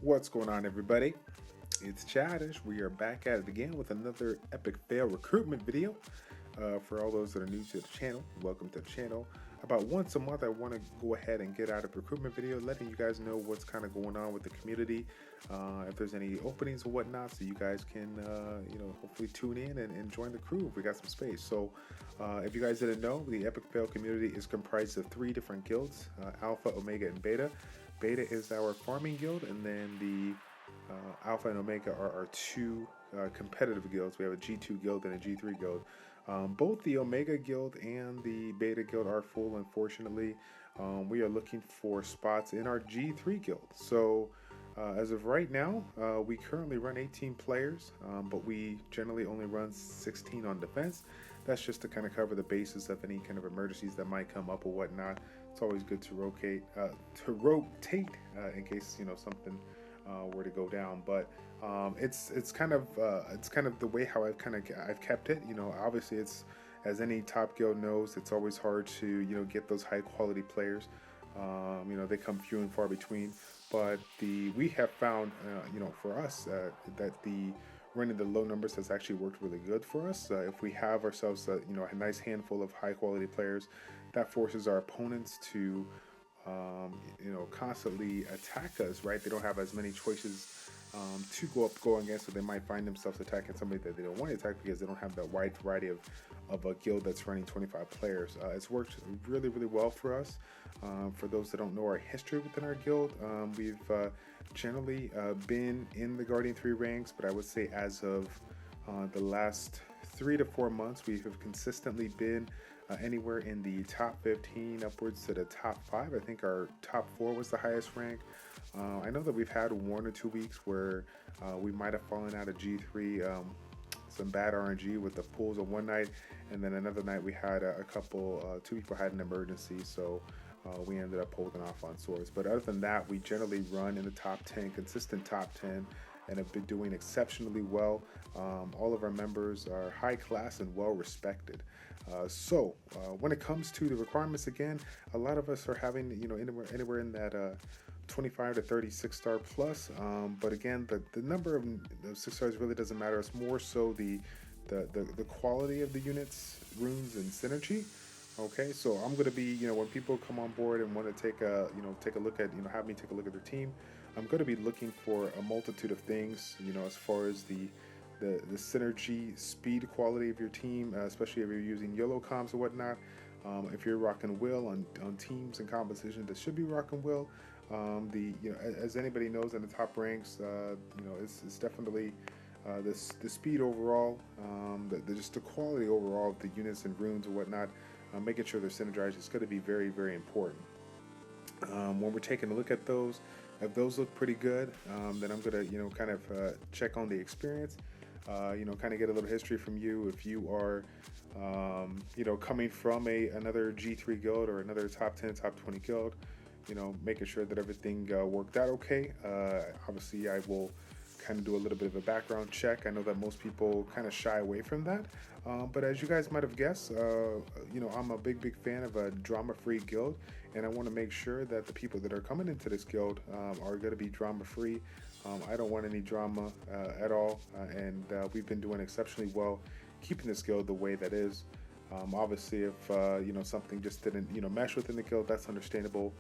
What's going on, everybody? It's Childish. We are back at it again with another epic fail recruitment video. For all those that are new to the channel, welcome to the channel. About once a month, I want to go ahead and get out a recruitment video, letting you guys know what's kind of going on with the community, if there's any openings or whatnot, so you guys can, hopefully tune in and join the crew if we got some space. So, if you guys didn't know, the Epic Fail community is comprised of 3 different guilds: Alpha, Omega, and Beta. Beta is our farming guild, and then the Alpha and Omega are our 2 competitive guilds. We have a G2 guild and a G3 guild. Both the Omega guild and the Beta guild are full, unfortunately. We are looking for spots in our G3 guild. So as of right now, we currently run 18 players, but we generally only run 16 on defense. That's just to kind of cover the basis of any kind of emergencies that might come up or whatnot. It's always good to rotate in case something were to go down. But it's kind of the way how I've kept it. Obviously, it's, as any top guild knows, it's always hard to get those high quality players. They come few and far between. But we have found for us that the running the low numbers has actually worked really good for us. If we have ourselves a nice handful of high quality players, that forces our opponents to constantly attack us, right? They don't have as many choices to go against, so they might find themselves attacking somebody that they don't want to attack because they don't have that wide variety of a guild that's running 25 players. It's worked really, really well for us. For those that don't know our history within our guild, we've generally been in the Guardian 3 ranks, but I would say as of the last 3 to 4 months, we have consistently been anywhere in the top 15 upwards to the top 5. I think our top 4 was the highest rank. I know that we've had 1 or 2 weeks where we might have fallen out of G3, some bad RNG with the pools on one night, and then another night we had two people had an emergency, so we ended up holding off on swords. But other than that, we generally run in the top 10, consistent top 10, and have been doing exceptionally well. All of our members are high class and well respected. So when it comes to the requirements, again, a lot of us are having anywhere in that 25 to 36 star plus. But again, the number of 6 stars really doesn't matter. It's more so the quality of the units, runes, and synergy. Okay, so I'm going to be, when people come on board and want to take a look at, have me take a look at their team, I'm going to be looking for a multitude of things, as far as the synergy, speed, quality of your team, especially if you're using YOLO comms or whatnot. If you're rocking Will on teams and competition that should be rocking Will, as anybody knows in the top ranks, it's definitely the speed overall, just the quality overall of the units and runes and whatnot. Making sure they're synergized is going to be very, very important. When we're taking a look at those, if those look pretty good, then I'm going to check on the experience, kind of get a little history from you. If you are coming from another G3 guild or another top 10, top 20 guild, making sure that everything worked out okay. Obviously, I will kind of do a little bit of a background check. I know that most people kind of shy away from that, but as you guys might have guessed, I'm a big fan of a drama-free guild, and I want to make sure that the people that are coming into this guild are going to be drama-free. I don't want any drama at all, and we've been doing exceptionally well keeping this guild the way that is. Obviously, if something just didn't mesh within the guild, that's understandable.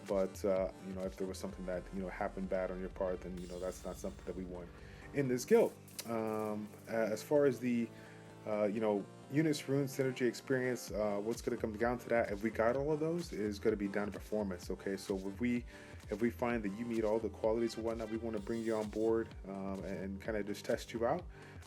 But if there was something that happened bad on your part, then that's not something that we want in this guild. As far as the units, runes, synergy, experience, what's going to come down to that, if we got all of those, is going to be down to performance. Okay, so if we find that you meet all the qualities and whatnot, we want to bring you on board and kind of just test you out.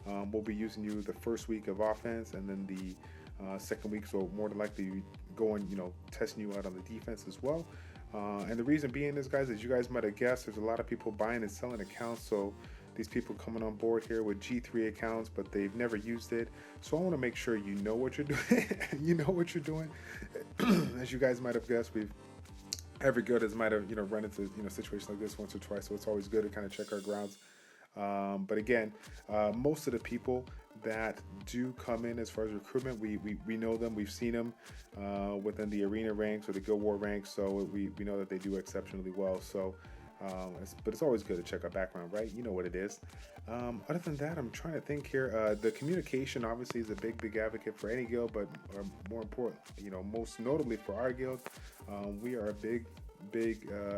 We'll be using you the first week of offense, and then the second week, so more than likely going testing you out on the defense as well. And the reason being is, guys, as you guys might have guessed, there's a lot of people buying and selling accounts. So these people coming on board here with G3 accounts, but they've never used it. So I want to make sure you know what you're doing. As you guys might have guessed, every guild might have run into situations like this once or twice. So it's always good to kind of check our grounds. But again, most of the people that do come in as far as recruitment, we know them, we've seen them within the arena ranks or the guild war ranks, so we know that they do exceptionally well. So But it's always good to check our background, right? You know what it is. Other than that, I'm trying to think here. The communication obviously is a big advocate for any guild, but more important, most notably for our guild, we are a big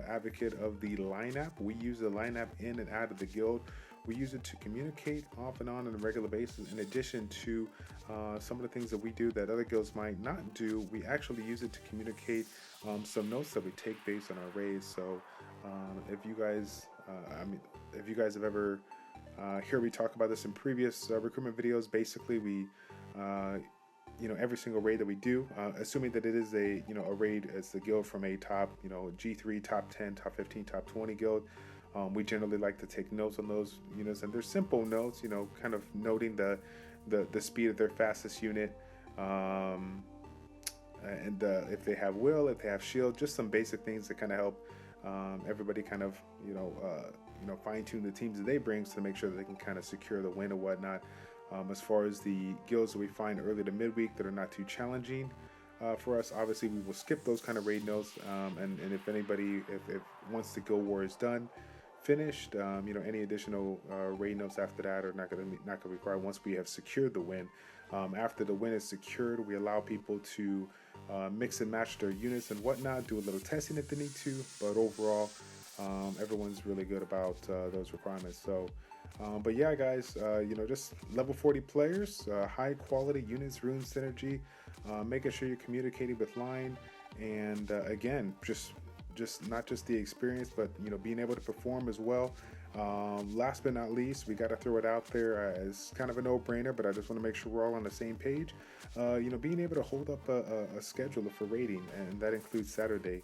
advocate of the line app. We use the line app in and out of the guild. We use it to communicate off and on a regular basis. In addition to some of the things that we do that other guilds might not do, we actually use it to communicate some notes that we take based on our raids. So if you guys, if you guys have ever heard me talk about this in previous recruitment videos, basically we every single raid that we do, assuming that it is a raid as the guild from a top G3, top 10, top 15, top 20 guild, we generally like to take notes on those units, and they're simple notes, kind of noting the speed of their fastest unit, and if they have will, if they have shield, just some basic things that kind of help everybody kind of fine tune the teams that they bring to make sure that they can kind of secure the win or whatnot. As far as the guilds that we find early to midweek that are not too challenging for us, obviously we will skip those kind of raid notes, and if anybody, if once the guild war is done, finished, any additional raid notes after that are not going to be required once we have secured the win. After the win is secured, we allow people to mix and match their units and whatnot, do a little testing if they need to, but overall everyone's really good about those requirements. So but yeah, guys, just level 40 players, high quality units, rune synergy, making sure you're communicating with line, and again, just not just the experience, but being able to perform as well. Last but not least, we got to throw it out there as kind of a no-brainer, but I just want to make sure we're all on the same page. Being able to hold up a schedule for raiding, and that includes Saturday.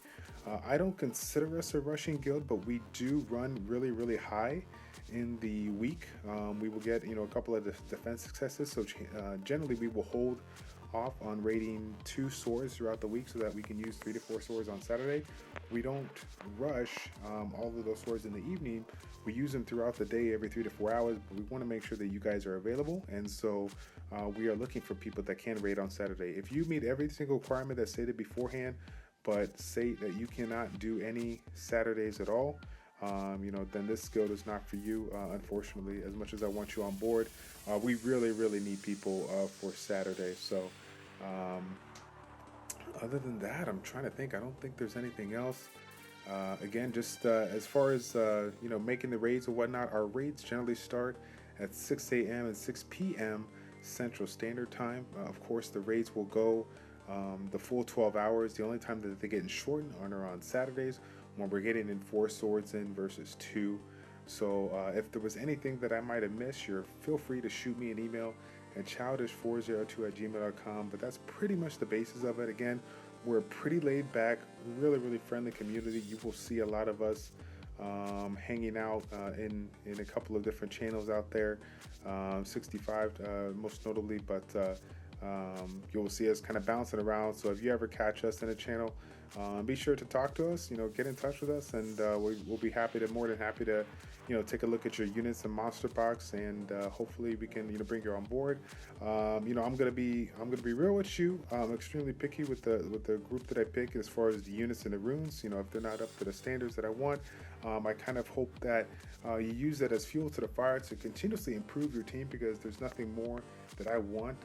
I don't consider us a rushing guild, but we do run really high in the week. We will get a couple of defense successes, so generally we will hold off on raiding 2 swords throughout the week so that we can use 3 to 4 swords on Saturday. We don't rush all of those swords in the evening. We use them throughout the day every 3 to 4 hours, but we want to make sure that you guys are available, and so we are looking for people that can raid on Saturday. If you meet every single requirement that's stated beforehand, but say that you cannot do any Saturdays at all, then this guild is not for you, unfortunately. As much as I want you on board, we really need people for Saturday. So other than that, I'm trying to think. I don't think there's anything else. Again, just as far as making the raids or whatnot, our raids generally start at 6 a.m. and 6 p.m. Central Standard Time. Of course, the raids will go the full 12 hours. The only time that they get shortened are on Saturdays, when we're getting in 4 swords in versus 2. So if there was anything that I might have missed, feel free to shoot me an email at childish402@gmail.com. But that's pretty much the basis of it. Again, we're a pretty laid back, really friendly community. You will see a lot of us hanging out in a couple of different channels out there, 65 most notably, but you'll see us kind of bouncing around. So if you ever catch us in a channel, be sure to talk to us, get in touch with us, and we'll be more than happy to take a look at your units and monster box, and hopefully we can bring you on board. I'm gonna be real with you. I'm extremely picky with the group that I pick as far as the units and the runes. If they're not up to the standards that I want, I kind of hope that you use that as fuel to the fire to continuously improve your team, because there's nothing more that I want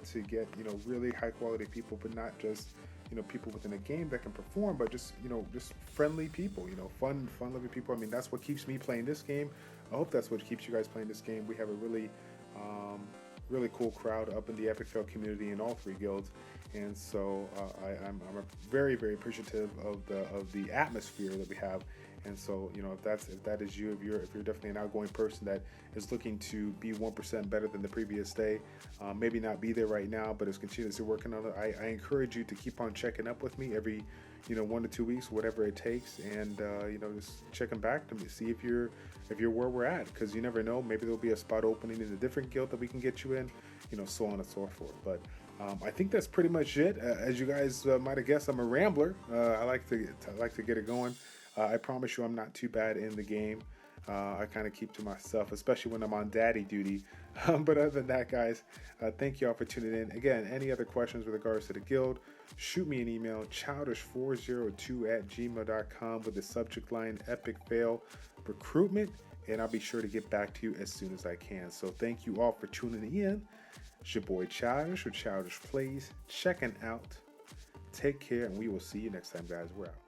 to get really high quality people, but not just people within a game that can perform, but just just friendly people, fun loving people. I mean, that's what keeps me playing this game. I hope that's what keeps you guys playing this game. We have a really cool crowd up in the Epic Fail community in all 3 guilds, and so I'm very appreciative of the atmosphere that we have. And so if that is you, if you're definitely an outgoing person that is looking to be 1% better than the previous day, maybe not be there right now, but is continuously working on it, I encourage you to keep on checking up with me every 1 to 2 weeks, whatever it takes, and just checking back to see if you're where we're at, because you never know, maybe there'll be a spot opening in a different guild that we can get you in, so on and so forth. But I think that's pretty much it. As you guys might have guessed, I'm a rambler. I like to get it going. I promise you I'm not too bad in the game. I kind of keep to myself, especially when I'm on daddy duty. But other than that, guys, thank you all for tuning in. Again, any other questions with regards to the guild, shoot me an email, childish402@gmail.com with the subject line Epic Fail Recruitment, and I'll be sure to get back to you as soon as I can. So thank you all for tuning in. It's your boy Childish with Childish Plays, checking out. Take care, and we will see you next time, guys. We're out.